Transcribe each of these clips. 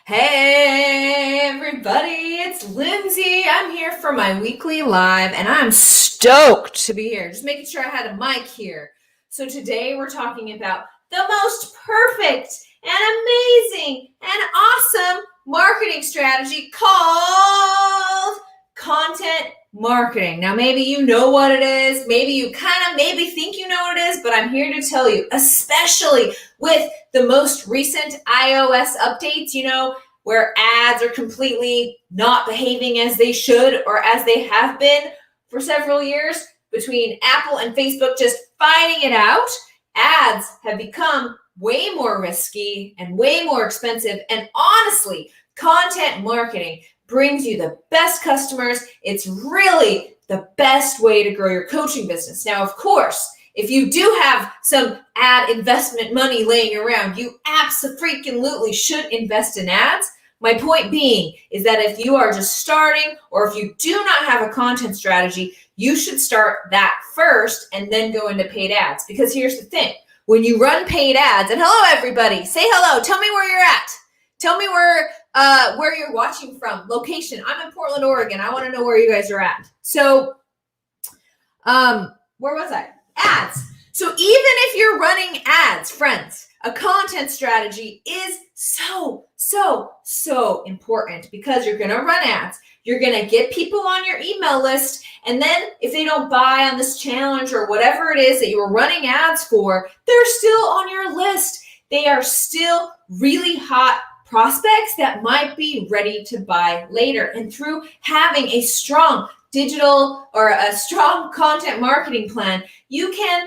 Hey everybody, it's Lindsay. I'm here for my weekly live and I'm stoked to be here. Just making sure I had a mic here. So today we're talking about the most perfect and amazing and awesome marketing strategy called content marketing. Now maybe you know what it is, maybe you maybe think you know what it is, but I'm here to tell you, especially with the most recent iOS updates, where ads are completely not behaving as they should or as they have been for several years, between Apple and Facebook just fighting it out. Ads have become way more risky and way more expensive. And honestly, content marketing brings you the best customers. It's really the best way to grow your coaching business. Now, of course, if you do have some ad investment money laying around, you absolutely should invest in ads. My point being is that if you are just starting or if you do not have a content strategy, you should start that first and then go into paid ads. Because here's the thing, when you run paid ads, and hello everybody, say hello, tell me where you're at. Tell me where you're watching from, location. I'm in Portland, Oregon. I want to know where you guys are at. So, where was I? Ads. So even if you're running ads, friends, a content strategy is so important, because you're going to run ads. You're going to get people on your email list. And then if they don't buy on this challenge or whatever it is that you were running ads for, they're still on your list. They are still really hot prospects that might be ready to buy later. And through having a strong digital or a strong content marketing plan, you can,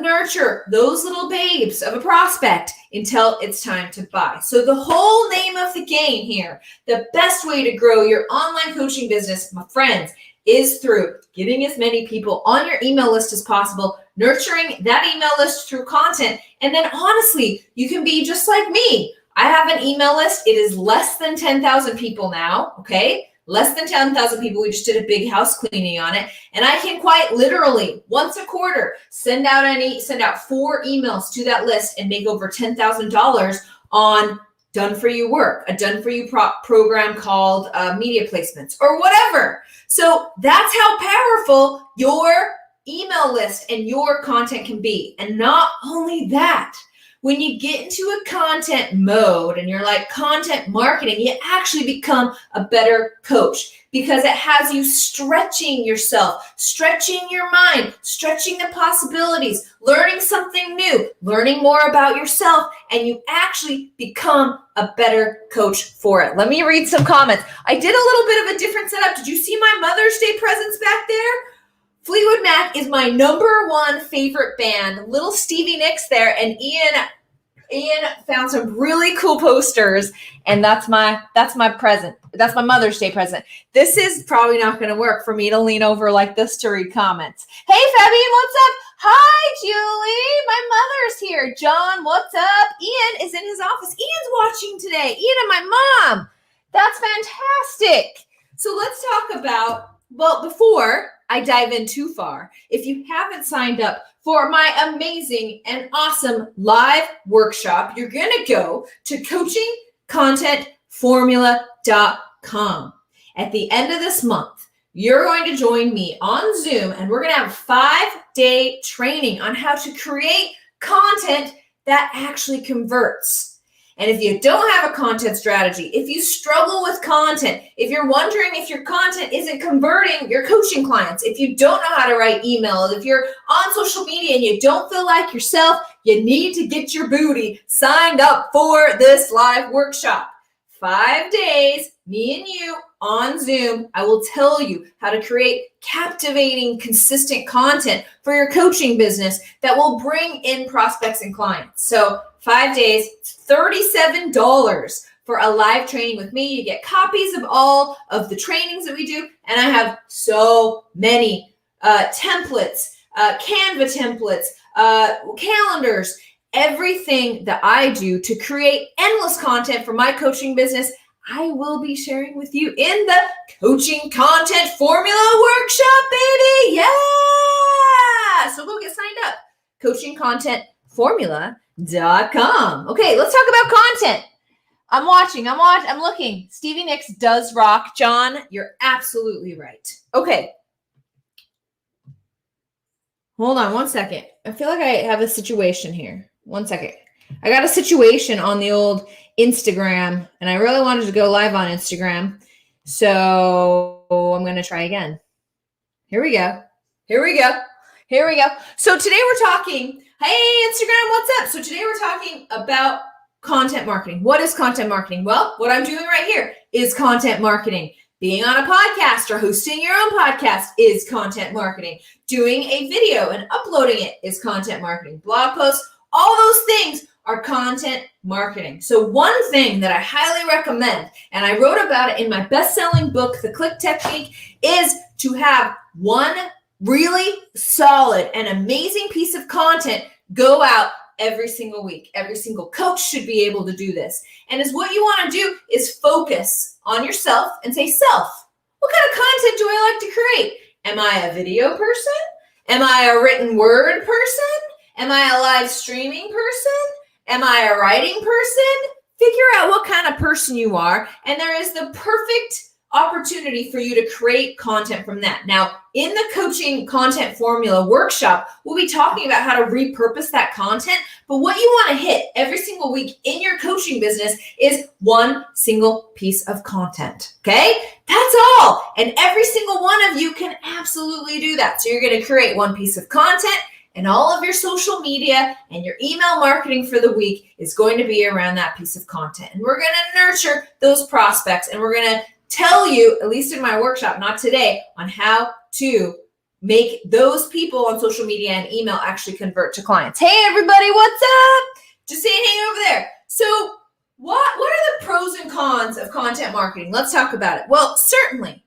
nurture those little babes of a prospect until it's time to buy. So the whole name of the game here, the best way to grow your online coaching business, my friends, is through getting as many people on your email list as possible, nurturing that email list through content. And then honestly, you can be just like me. I have an email list. It is less than 10,000 people now, okay? Less than 10,000 people. We just did a big house cleaning on it. And I can quite literally once a quarter send out 4 emails to that list and make over $10,000 on done for you work, a done for you program called media placements or whatever. So that's how powerful your email list and your content can be. And not only that, when you get into a content mode and you're like content marketing, you actually become a better coach, because it has you stretching yourself, stretching your mind, stretching the possibilities, learning something new, learning more about yourself, and you actually become a better coach for it. Let me read some comments. I did a little bit of a different setup. Did you see my Mother's Day presents back there? Fleetwood Mac is my #1 favorite band. Little Stevie Nicks there, and Ian found some really cool posters, and that's my present. That's my Mother's Day present. This is probably not going to work for me to lean over like this to read comments. Hey Fabian, what's up? Hi Julie, my mother's here. John, what's up? Ian is in his office. Ian's watching today. Ian and my mom. That's fantastic. So let's talk about, well, before I dive in too far, if you haven't signed up for my amazing and awesome live workshop, you're going to go to coachingcontentformula.com. At the end of this month, you're going to join me on Zoom, and we're going to have 5-day training on how to create content that actually converts. And if you don't have a content strategy, if you struggle with content, if you're wondering if your content isn't converting your coaching clients, if you don't know how to write emails, if you're on social media and you don't feel like yourself, you need to get your booty signed up for this live workshop. 5 days, me and you on Zoom. I will tell you how to create captivating, consistent content for your coaching business that will bring in prospects and clients. So 5 days, $37 for a live training with me. You get copies of all of the trainings that we do. And I have so many templates, Canva templates, calendars, everything that I do to create endless content for my coaching business. I will be sharing with you in the Coaching Content Formula Workshop, baby. Yeah. So go get signed up. coachingcontentformula.com. Okay, let's talk about content. I'm watching. I'm looking. Stevie Nicks does rock. John, you're absolutely right. Okay. Hold on one second. I feel like I have a situation here. One second. I got a situation on the old Instagram, and I really wanted to go live on Instagram. So I'm going to try again. Here we go. So today we're talking, hey, Instagram, what's up? So today we're talking about content marketing. What is content marketing? Well, what I'm doing right here is content marketing. Being on a podcast or hosting your own podcast is content marketing. Doing a video and uploading it is content marketing. Blog posts, all those things are content marketing. So one thing that I highly recommend, and I wrote about it in my best-selling book, The Click Technique, is to have one really solid and amazing piece of content go out every single week. Every single coach should be able to do this. And is what you want to do is focus on yourself and say, self, what kind of content do I like to create? Am I a video person? Am I a written word person? Am I a live streaming person? Am I a writing person? Figure out what kind of person you are, and there is the perfect opportunity for you to create content from that. Now, in the coaching content formula workshop, we'll be talking about how to repurpose that content, but what you want to hit every single week in your coaching business is one single piece of content, okay? That's all, and every single one of you can absolutely do that. So you're going to create one piece of content, and all of your social media and your email marketing for the week is going to be around that piece of content. And we're going to nurture those prospects, and we're going to tell you, at least in my workshop, not today, on how to make those people on social media and email actually convert to clients. Hey, everybody, what's up? Just saying hey over there. So what are the pros and cons of content marketing? Let's talk about it. Well, certainly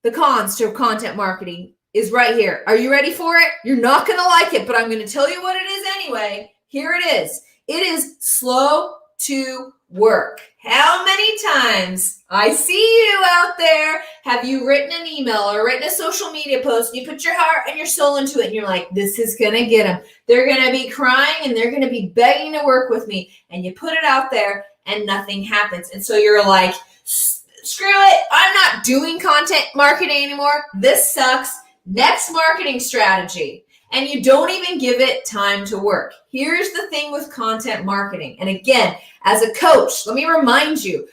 the cons to content marketing is right here. Are you ready for it? You're not going to like it, but I'm going to tell you what it is anyway. Here it is. It is slow to work. How many times I see you out there, have you written an email or written a social media post, and you put your heart and your soul into it, and you're like, this is going to get them. They're going to be crying and they're going to be begging to work with me. And you put it out there and nothing happens. And so you're like, screw it. I'm not doing content marketing anymore. This sucks. Next marketing strategy. And you don't even give it time to work. Here's the thing with content marketing. And again, as a coach, let me remind you,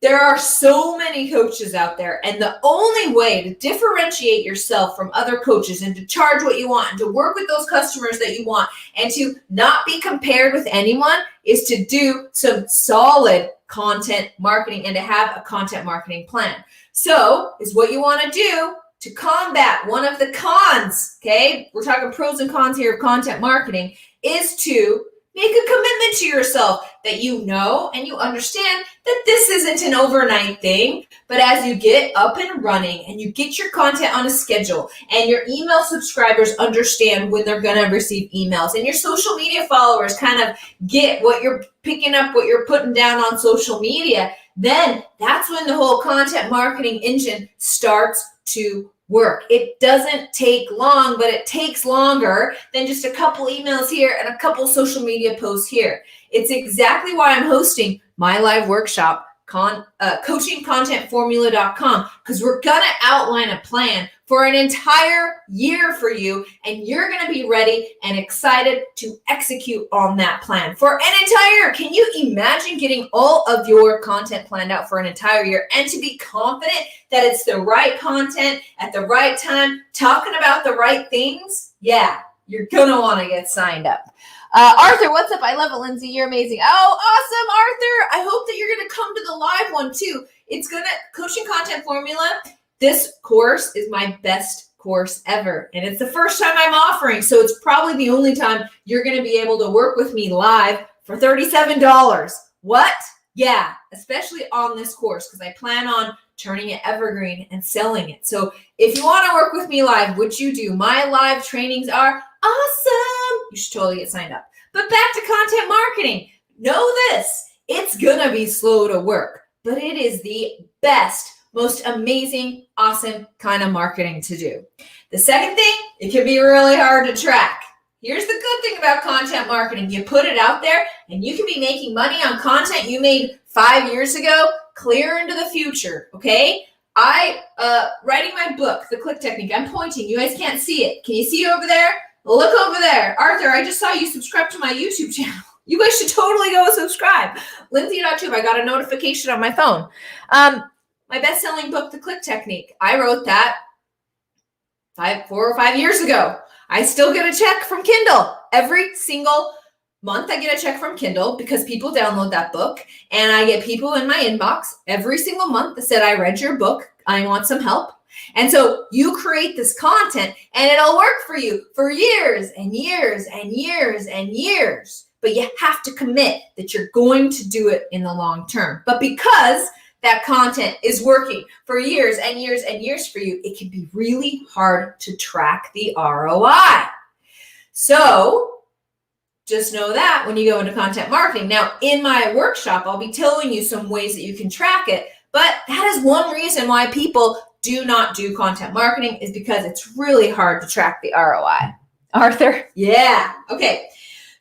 there are so many coaches out there, and the only way to differentiate yourself from other coaches and to charge what you want and to work with those customers that you want and to not be compared with anyone is to do some solid content marketing and to have a content marketing plan. So is what you want to do to combat one of the cons, okay? We're talking pros and cons here of content marketing, is to make a commitment to yourself that you know and you understand that this isn't an overnight thing, but as you get up and running and you get your content on a schedule and your email subscribers understand when they're going to receive emails and your social media followers kind of get what you're picking up, what you're putting down on social media, then that's when the whole content marketing engine starts to work. It doesn't take long, but it takes longer than just a couple emails here and a couple social media posts here. It's exactly why I'm hosting my live workshop, coachingcontentformula.com, because we're going to outline a plan for an entire year for you, and you're going to be ready and excited to execute on that plan for an entire. Can you imagine getting all of your content planned out for an entire year and to be confident that it's the right content at the right time, talking about the right things? Yeah, you're going to want to get signed up. Arthur, what's up? I love it, Lindsay. You're amazing. Oh, awesome, Arthur. I hope that you're going to come to the live one too. It's going to Coaching Content Formula. This course is my best course ever. And it's the first time I'm offering. So it's probably the only time you're going to be able to work with me live for $37. What? Yeah, especially on this course, because I plan on turning it evergreen and selling it. So if you want to work with me live, which you do, my live trainings are awesome. You should totally get signed up. But back to content marketing. Know this, it's going to be slow to work, but it is the best, most amazing, awesome kind of marketing to do. The second thing, it can be really hard to track. Here's the good thing about content marketing. You put it out there and you can be making money on content you made 5 years ago, clear into the future, okay? Writing my book, The Click Technique, I'm pointing, you guys can't see it. Can you see over there? Look over there. Arthur, I just saw you subscribe to my YouTube channel. You guys should totally go subscribe. Lindsay.tube, I got a notification on my phone. My best-selling book, The Click Technique, I wrote that 4 or 5 years ago. I still get a check from Kindle. Every single month I get a check from Kindle because people download that book, and I get people in my inbox every single month that said, I read your book, I want some help. And so you create this content and it'll work for you for years and years and years and years. But you have to commit that you're going to do it in the long term. But because that content is working for years and years and years for you, it can be really hard to track the ROI. So just know that when you go into content marketing. Now, in my workshop, I'll be telling you some ways that you can track it. But that is one reason why people do not do content marketing, is because it's really hard to track the ROI. Arthur? Yeah. Okay.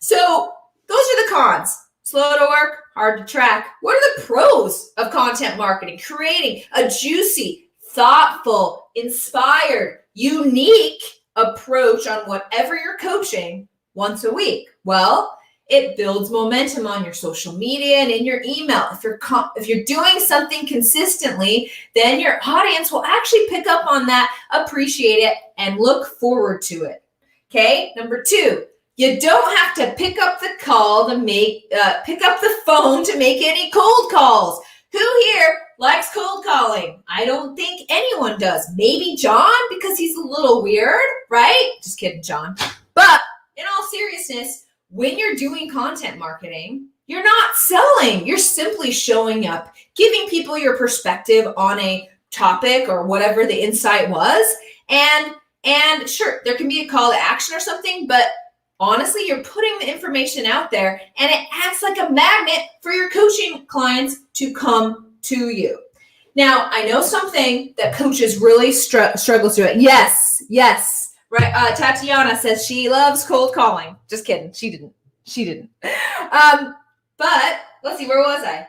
So those are the cons. Slow to work, hard to track. What are the pros of content marketing? Creating a juicy, thoughtful, inspired, unique approach on whatever you're coaching once a week. Well, it builds momentum on your social media and in your email. If you're doing something consistently, then your audience will actually pick up on that, appreciate it, and look forward to it. Okay. Number 2, you don't have to pick up the phone to make any cold calls. Who here likes cold calling? I don't think anyone does. Maybe John, because he's a little weird, right? Just kidding, John. But in all seriousness, when you're doing content marketing, you're not selling. You're simply showing up, giving people your perspective on a topic or whatever the insight was. And sure, there can be a call to action or something, but honestly, you're putting the information out there and it acts like a magnet for your coaching clients to come to you. Now, I know something that coaches really struggle through. Yes. Right. Tatiana says she loves cold calling. Just kidding. She didn't. But let's see, where was I?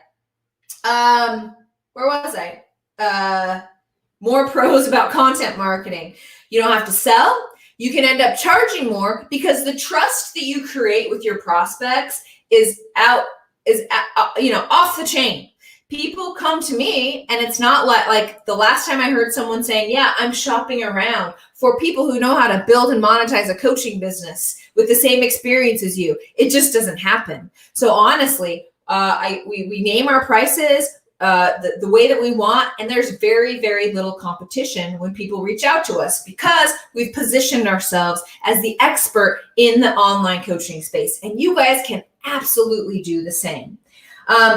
More pros about content marketing. You don't have to sell. You can end up charging more because the trust that you create with your prospects is off the chain. People come to me and it's not like the last time I heard someone saying, yeah, I'm shopping around for people who know how to build and monetize a coaching business with the same experience as you. It just doesn't happen. So honestly, we name our prices the way that we want, and there's very, very little competition when people reach out to us because we've positioned ourselves as the expert in the online coaching space. And you guys can absolutely do the same.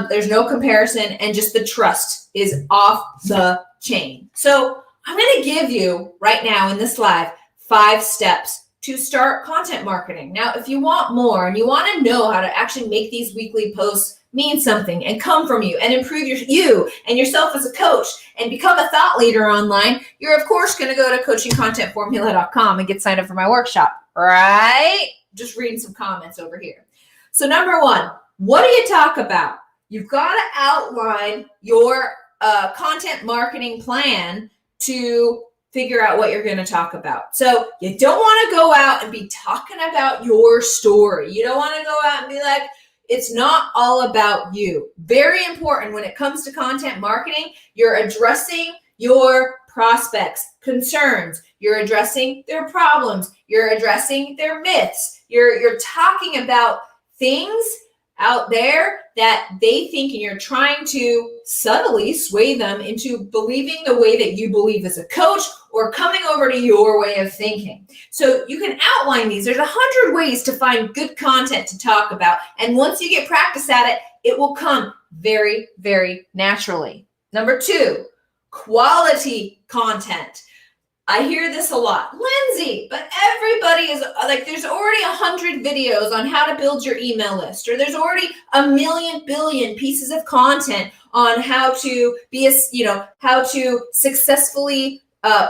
There's no comparison, and just the trust is off the chain. So I'm going to give you right now in this live 5 steps to start content marketing. Now, if you want more and you want to know how to actually make these weekly posts mean something and come from you and improve you and yourself as a coach and become a thought leader online, you're of course going to go to coachingcontentformula.com and get signed up for my workshop, right? Just reading some comments over here. So number 1, what do you talk about? You've got to outline your content marketing plan to figure out what you're going to talk about. So you don't want to go out and be talking about your story. You don't want to go out and be like, it's not all about you. Very important when it comes to content marketing, you're addressing your prospects' concerns. You're addressing their problems. You're addressing their myths. You're talking about things out there that they think, and you're trying to subtly sway them into believing the way that you believe as a coach or coming over to your way of thinking. So you can outline these. There's 100 ways to find good content to talk about. And once you get practice at it, it will come very, very naturally. Number 2, quality content. I hear this a lot. Lindsay, but everybody is like, there's already 100 videos on how to build your email list, or there's already a million billion pieces of content on how to how to successfully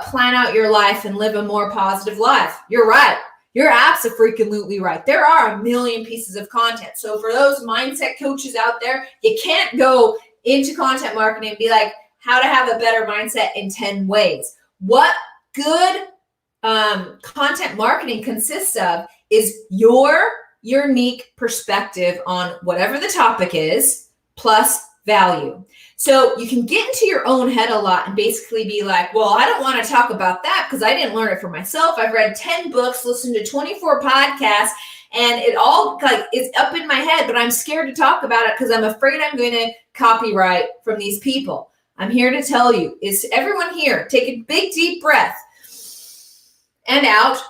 plan out your life and live a more positive life. You're right. You're absolutely right. There are a million pieces of content. So for those mindset coaches out there, you can't go into content marketing and be like, how to have a better mindset in 10 ways. What good content marketing consists of is your unique perspective on whatever the topic is, plus value. So you can get into your own head a lot and basically be like, well, I don't want to talk about that because I didn't learn it for myself. I've read 10 books, listened to 24 podcasts, and it all like is up in my head, but I'm scared to talk about it because I'm afraid I'm going to copyright from these people. I'm here to tell you, is everyone here, take a big deep breath and out,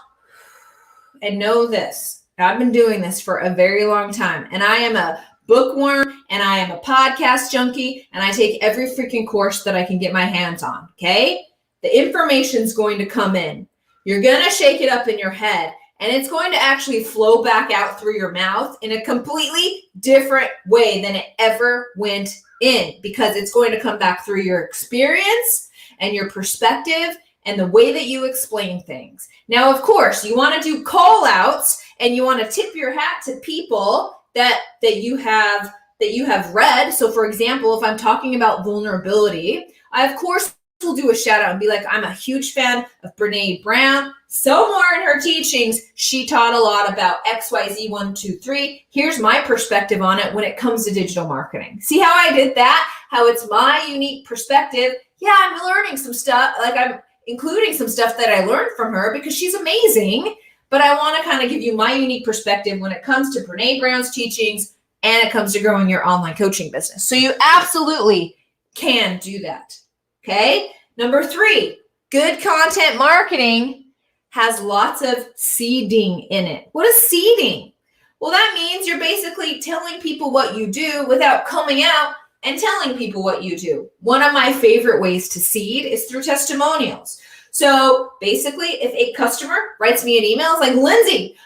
and know this. I've been doing this for a very long time, and I am a bookworm, and I am a podcast junkie, and I take every freaking course that I can get my hands on, okay? The information's going to come in. You're going to shake it up in your head, and it's going to actually flow back out through your mouth in a completely different way than it ever went in, because it's going to come back through your experience and your perspective and the way that you explain things. Now, of course, you want to do call outs and you want to tip your hat to people that you have read. So for example, if I'm talking about vulnerability, I of course will do a shout out and be like, I'm a huge fan of Brene Brown. So more in her teachings, she taught a lot about XYZ 1, 2, 3. Here's my perspective on it when it comes to digital marketing. See how I did that? How it's my unique perspective. Yeah, I'm learning some stuff. Like I'm including some stuff that I learned from her because she's amazing. But I want to kind of give you my unique perspective when it comes to Brene Brown's teachings and it comes to growing your online coaching business. So you absolutely can do that. Okay. Number 3, good content marketing has lots of seeding in it. What is seeding? Well, that means you're basically telling people what you do without coming out and telling people what you do. One of my favorite ways to seed is through testimonials. So basically, if a customer writes me an email, it's like, Lindsay,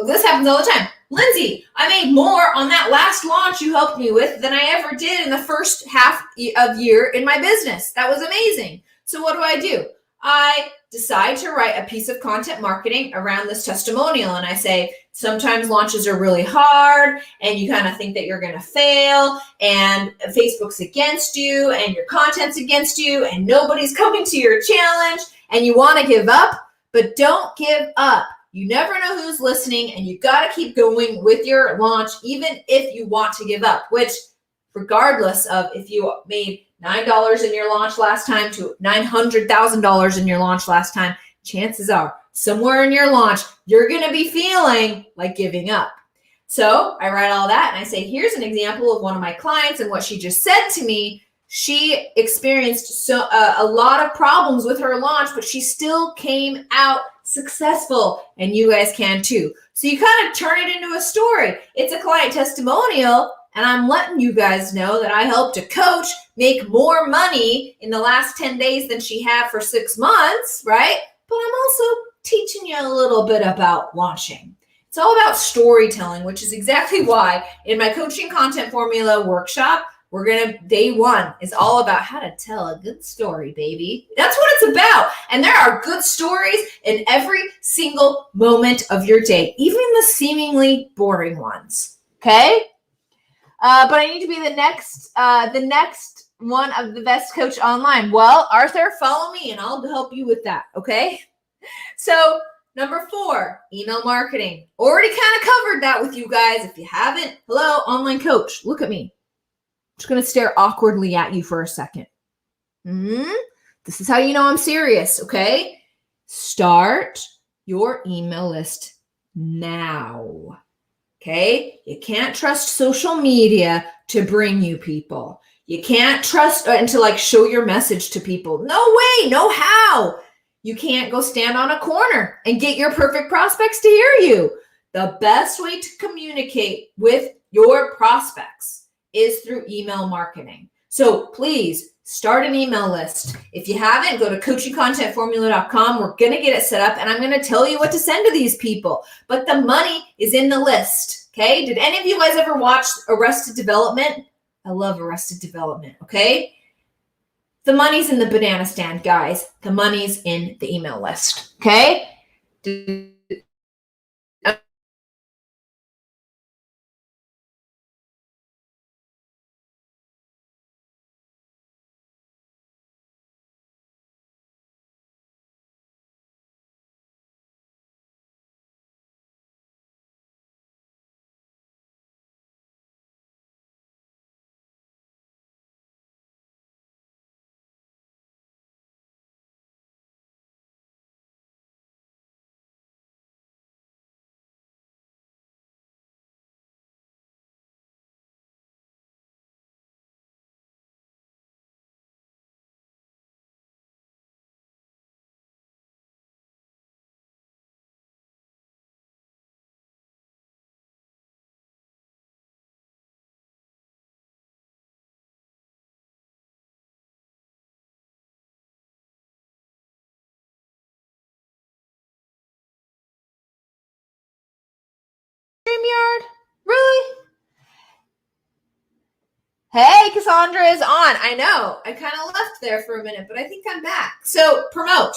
this happens all the time. Lindsay, I made more on that last launch you helped me with than I ever did in the first half of year in my business. That was amazing. So what do? I decide to write a piece of content marketing around this testimonial. And I say, sometimes launches are really hard and you kind of think that you're going to fail and Facebook's against you and your content's against you and nobody's coming to your challenge and you want to give up, but don't give up. You never know who's listening and you got to keep going with your launch, even if you want to give up, which regardless of if you made $9 in your launch last time to $900,000 in your launch last time, chances are somewhere in your launch, you're going to be feeling like giving up. So I write all that and I say, here's an example of one of my clients and what she just said to me. She experienced a lot of problems with her launch, but she still came out successful, and you guys can too. So you kind of turn it into a story. It's a client testimonial, and I'm letting you guys know that I helped a coach make more money in the last 10 days than she had for 6 months, right? But I'm also teaching you a little bit about launching. It's all about storytelling, which is exactly why in my coaching content formula workshop, day 1 is all about how to tell a good story, baby. That's what it's about. And there are good stories in every single moment of your day, even the seemingly boring ones. Okay? But I need to be the next one of the best coach online. Well, Arthur, follow me and I'll help you with that. Okay? So number 4, email marketing. Already kind of covered that with you guys. If you haven't, hello, online coach. Look at me. I'm just going to stare awkwardly at you for a second. This is how you know I'm serious, okay? Start your email list now, okay? You can't trust social media to bring you people. You can't trust and to like show your message to people. No way, no how. You can't go stand on a corner and get your perfect prospects to hear you. The best way to communicate with your prospects is through email marketing. So please start an email list. If you haven't, go to coachingcontentformula.com. We're going to get it set up and I'm going to tell you what to send to these people. But the money is in the list. Okay. Did any of you guys ever watch Arrested Development? I love Arrested Development. Okay. The money's in the banana stand, guys. The money's in the email list. Okay. Hey, Cassandra is on. I know. I kind of left there for a minute, but I think I'm back. So promote.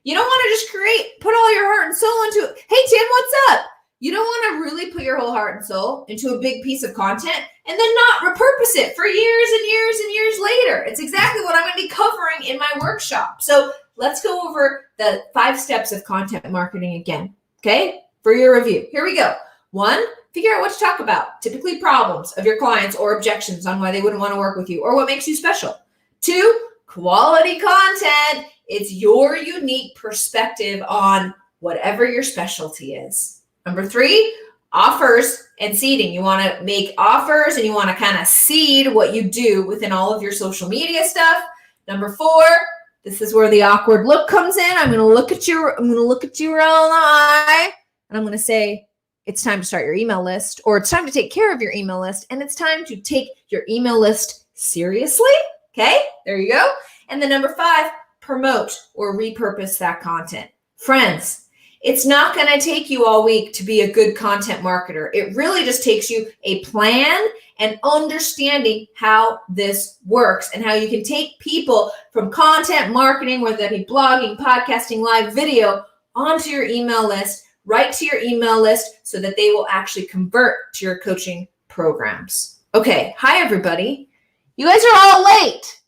You don't want to just put all your heart and soul into it. Hey, Tim, what's up? You don't want to really put your whole heart and soul into a big piece of content and then not repurpose it for years and years and years later. It's exactly what I'm going to be covering in my workshop. So let's go over the 5 steps of content marketing again, okay? For your review. Here we go. 1, figure out what to talk about, typically problems of your clients or objections on why they wouldn't want to work with you or what makes you special. 2, quality content. It's your unique perspective on whatever your specialty is. Number 3, offers and seeding. You want to make offers and you want to kind of seed what you do within all of your social media stuff. Number 4, this is where the awkward look comes in. I'm going to look at you right in the eye, and I'm going to say, it's time to start your email list, or it's time to take care of your email list, and it's time to take your email list seriously. Okay, there you go. And then number 5, promote or repurpose that content. Friends, it's not going to take you all week to be a good content marketer. It really just takes you a plan and understanding how this works and how you can take people from content marketing, whether that be blogging, podcasting, live video, onto your email list, right to your email list so that they will actually convert to your coaching programs. Okay, hi everybody. You guys are all late.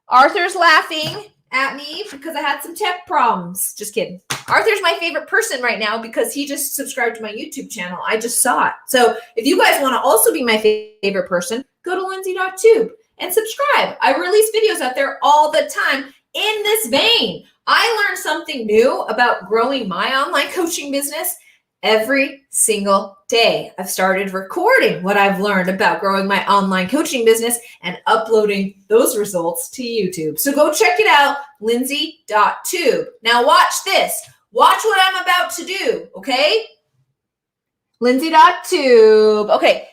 Arthur's laughing at me because I had some tech problems. Just kidding. Arthur's my favorite person right now because he just subscribed to my YouTube channel. I just saw it. So if you guys want to also be my favorite person, go to lindsay.tube and subscribe. I release videos out there all the time in this vein. I learned something new about growing my online coaching business every single day. I've started recording what I've learned about growing my online coaching business and uploading those results to YouTube. So go check it out, lindsay.tube. Now watch this. Watch what I'm about to do, okay? Lindsay.tube. Okay,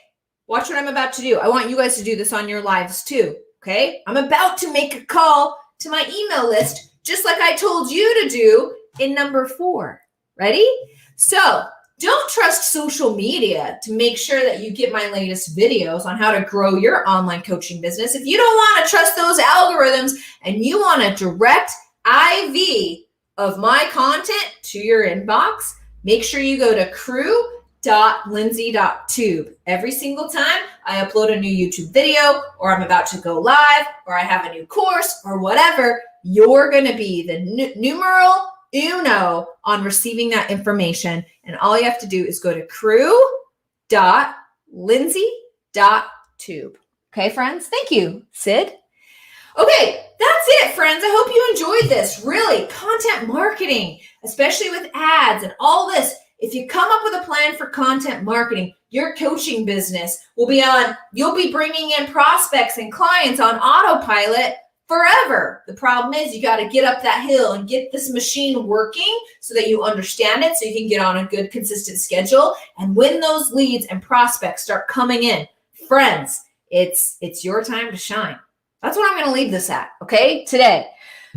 watch what I'm about to do. I want you guys to do this on your lives too, okay? I'm about to make a call to my email list just like I told you to do in number 4. Ready? So don't trust social media to make sure that you get my latest videos on how to grow your online coaching business. If you don't want to trust those algorithms and you want a direct IV of my content to your inbox, make sure you go to crew.lindsay.tube. Every single time I upload a new YouTube video or I'm about to go live or I have a new course or whatever, you're going to be the numero uno on receiving that information. And all you have to do is go to crew.lindsay.tube. Okay, friends? Thank you, Sid. Okay, that's it, friends. I hope you enjoyed this. Really, content marketing, especially with ads and all this. If you come up with a plan for content marketing, your coaching business will be on, you'll be bringing in prospects and clients on autopilot forever. The problem is you got to get up that hill and get this machine working so that you understand it so you can get on a good, consistent schedule. And when those leads and prospects start coming in, friends, it's your time to shine. That's what I'm going to leave this at, okay, today.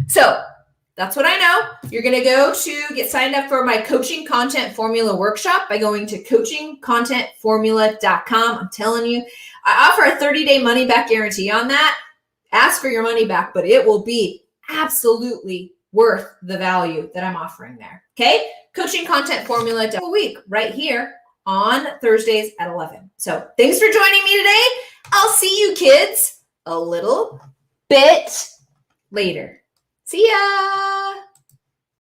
So that's what I know. You're going to go to get signed up for my Coaching Content Formula Workshop by going to coachingcontentformula.com. I'm telling you, I offer a 30-day money-back guarantee on that. Ask for your money back, but it will be absolutely worth the value that I'm offering there. Okay? Coaching Content Formula a week right here on Thursdays at 11. So thanks for joining me today. I'll see you kids a little bit later. See ya.